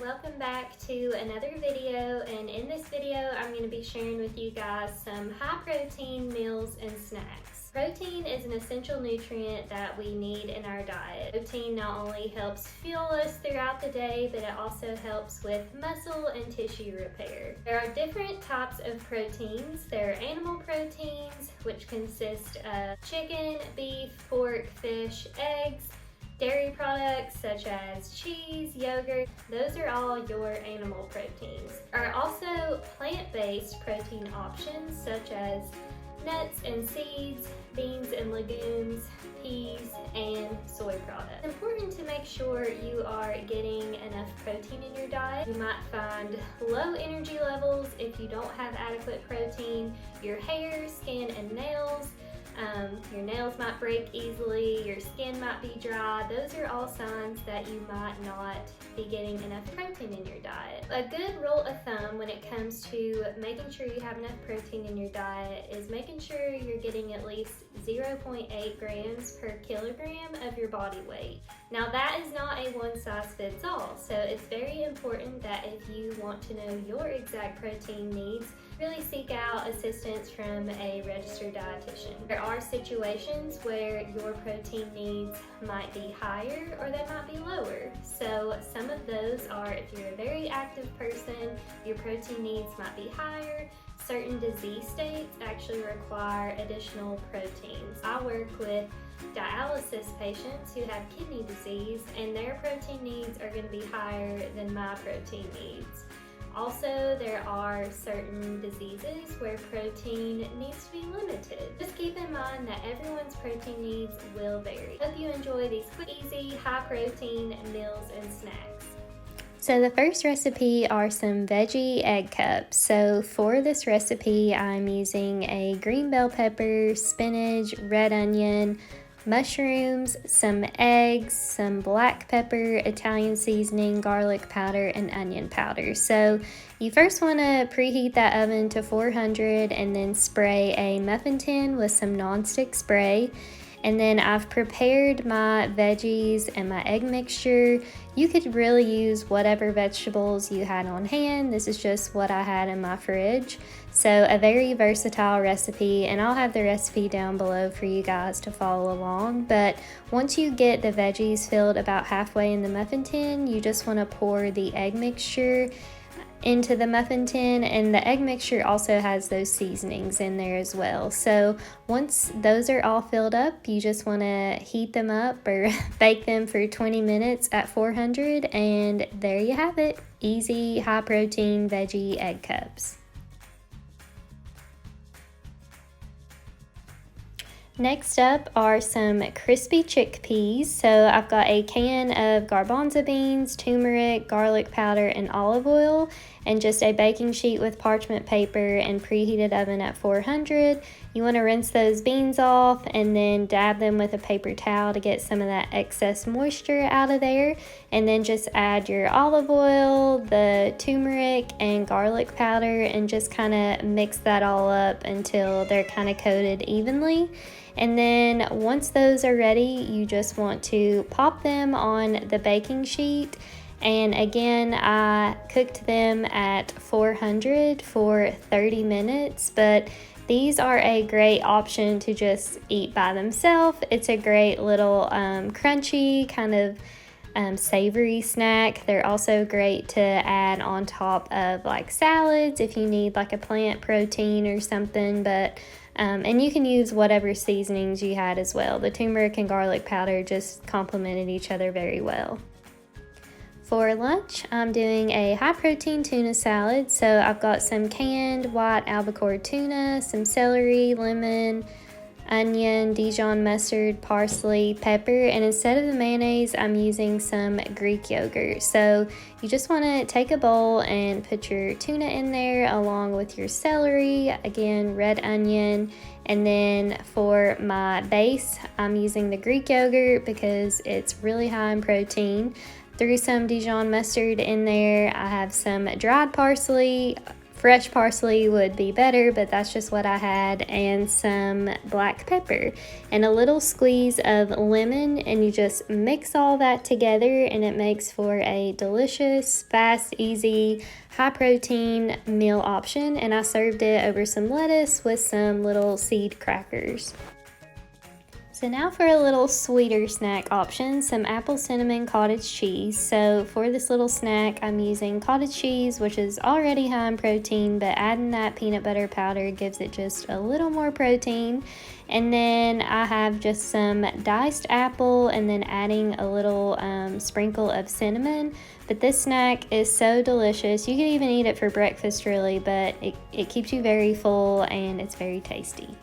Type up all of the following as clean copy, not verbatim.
welcome back to another video, and in this video I'm going to be sharing with you guys some high protein meals and snacks. Protein is an essential nutrient that we need in our diet. Protein not only helps fuel us throughout the day, but it also helps with muscle and tissue repair. There are different types of proteins. There are animal proteins, which consist of chicken, beef, pork, fish, eggs, dairy products such as cheese, yogurt. Those are all your animal proteins. There are also plant-based protein options such as nuts and seeds, beans and legumes, peas, and soy products. It's important to make sure you are getting enough protein in your diet. You might find low energy levels if you don't have adequate protein. Your hair, skin, and nails. Your nails might break easily, your skin might be dry. Those are all signs that you might not be getting enough protein in your diet. A good rule of thumb when it comes to making sure you have enough protein in your diet is making sure you're getting at least 0.8 grams per kilogram of your body weight. Now that is not a one size fits all, so it's very important that if you want to know your exact protein needs, really seek out assistance from a registered dietitian. There are situations where your protein needs might be higher or they might be lower. So some of those are, if you're a very active person, your protein needs might be higher. Certain disease states actually require additional proteins. I work with dialysis patients who have kidney disease, and their protein needs are going to be higher than my protein needs. Also, there are certain diseases where protein needs to be limited. Just keep in mind that everyone's protein needs will vary. Hope you enjoy these quick, easy, high protein meals and snacks. So the first recipe are some veggie egg cups. So for this recipe, I'm using a green bell pepper, spinach, red onion, mushrooms, some eggs, some black pepper, Italian seasoning, garlic powder, and onion powder. So you first want to preheat that oven to 400 and then spray a muffin tin with some nonstick spray. And then I've prepared my veggies and my egg mixture. You could really use whatever vegetables you had on hand. This is just what I had in my fridge. So a very versatile recipe, and I'll have the recipe down below for you guys to follow along. But once you get the veggies filled about halfway in the muffin tin, you just want to pour the egg mixture into the muffin tin, and the egg mixture also has those seasonings in there as well. So once those are all filled up, you just want to heat them up or bake them for 20 minutes at 400, and there you have it. Easy, high protein veggie egg cups. Next up are some crispy chickpeas. So I've got a can of garbanzo beans, turmeric, garlic powder, and olive oil, and just a baking sheet with parchment paper and preheated oven at 400. You want to rinse those beans off and then dab them with a paper towel to get some of that excess moisture out of there. And then just add your olive oil, the turmeric, and garlic powder, and just kind of mix that all up until they're kind of coated evenly. And then once those are ready, you just want to pop them on the baking sheet. And again, I cooked them at 400 for 30 minutes, but these are a great option to just eat by themselves. It's a great little crunchy kind of savory snack. They're also great to add on top of like salads if you need like a plant protein or something, but and you can use whatever seasonings you had as well. The turmeric and garlic powder just complemented each other very well. For lunch, I'm doing a high protein tuna salad. So I've got some canned white albacore tuna, some celery, lemon, onion, Dijon mustard, parsley, pepper, and instead of the mayonnaise, I'm using some Greek yogurt. So you just want to take a bowl and put your tuna in there along with your celery, again, red onion, and then for my base, I'm using the Greek yogurt because it's really high in protein. Threw some Dijon mustard in there. I have some dried parsley, Fresh parsley would be better, but that's just what I had, and some black pepper and a little squeeze of lemon, and you just mix all that together and it makes for a delicious, fast, easy, high protein meal option. And I served it over some lettuce with some little seed crackers. So now for a little sweeter snack option, some apple cinnamon cottage cheese. So for this little snack, I'm using cottage cheese, which is already high in protein, but adding that peanut butter powder gives it just a little more protein. And then I have just some diced apple and then adding a little sprinkle of cinnamon. But this snack is so delicious. You can even eat it for breakfast really, but it keeps you very full and it's very tasty.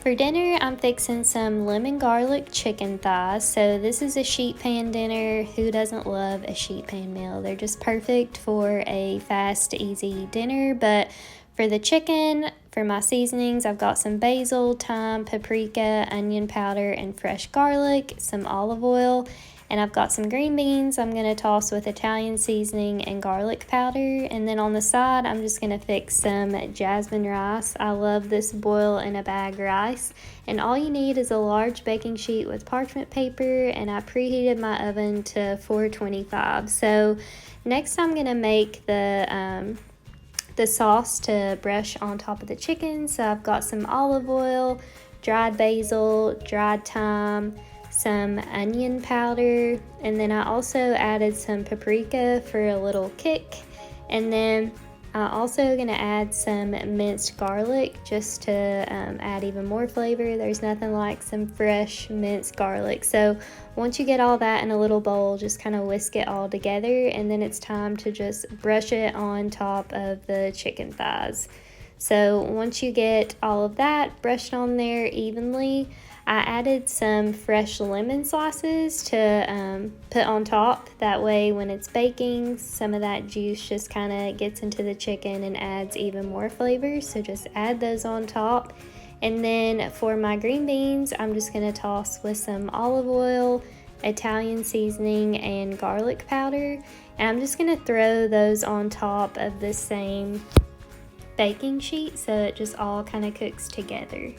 For dinner, I'm fixing some lemon garlic chicken thighs. So this is a sheet pan dinner. Who doesn't love a sheet pan meal? They're just perfect for a fast, easy dinner. But for the chicken, for my seasonings, I've got some basil, thyme, paprika, onion powder, and fresh garlic, some olive oil. And I've got some green beans I'm going to toss with Italian seasoning and garlic powder. And then on the side, I'm just going to fix some jasmine rice. I love this boil in a bag rice. And all you need is a large baking sheet with parchment paper. And I preheated my oven to 425. So next I'm going to make the sauce to brush on top of the chicken. So I've got some olive oil, dried basil, dried thyme, some onion powder, and then I also added some paprika for a little kick. And then I'm also gonna add some minced garlic just to add even more flavor. There's nothing like some fresh minced garlic. So once you get all that in a little bowl, just kind of whisk it all together, and then it's time to just brush it on top of the chicken thighs. So once you get all of that brushed on there evenly, I added some fresh lemon slices to put on top. That way when it's baking, some of that juice just kind of gets into the chicken and adds even more flavor. So just add those on top. And then for my green beans, I'm just going to toss with some olive oil, Italian seasoning, and garlic powder. And I'm just going to throw those on top of the same baking sheet so it just all kind of cooks together.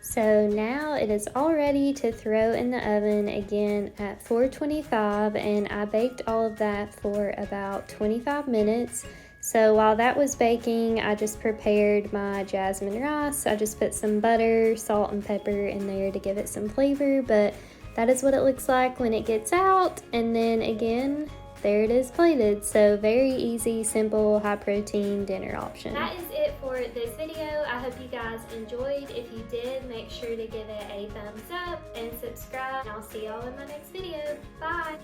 So now it is all ready to throw in the oven again at 425, and I baked all of that for about 25 minutes. So while that was baking, I just prepared my jasmine rice. I just put some butter, salt, and pepper in there to give it some flavor, but that is what it looks like when it gets out. And then again, there it is plated. So very easy, simple, high protein dinner option. That is it for this video. I hope you guys enjoyed. If you did, make sure to give it a thumbs up and subscribe. And I'll see y'all in my next video. Bye.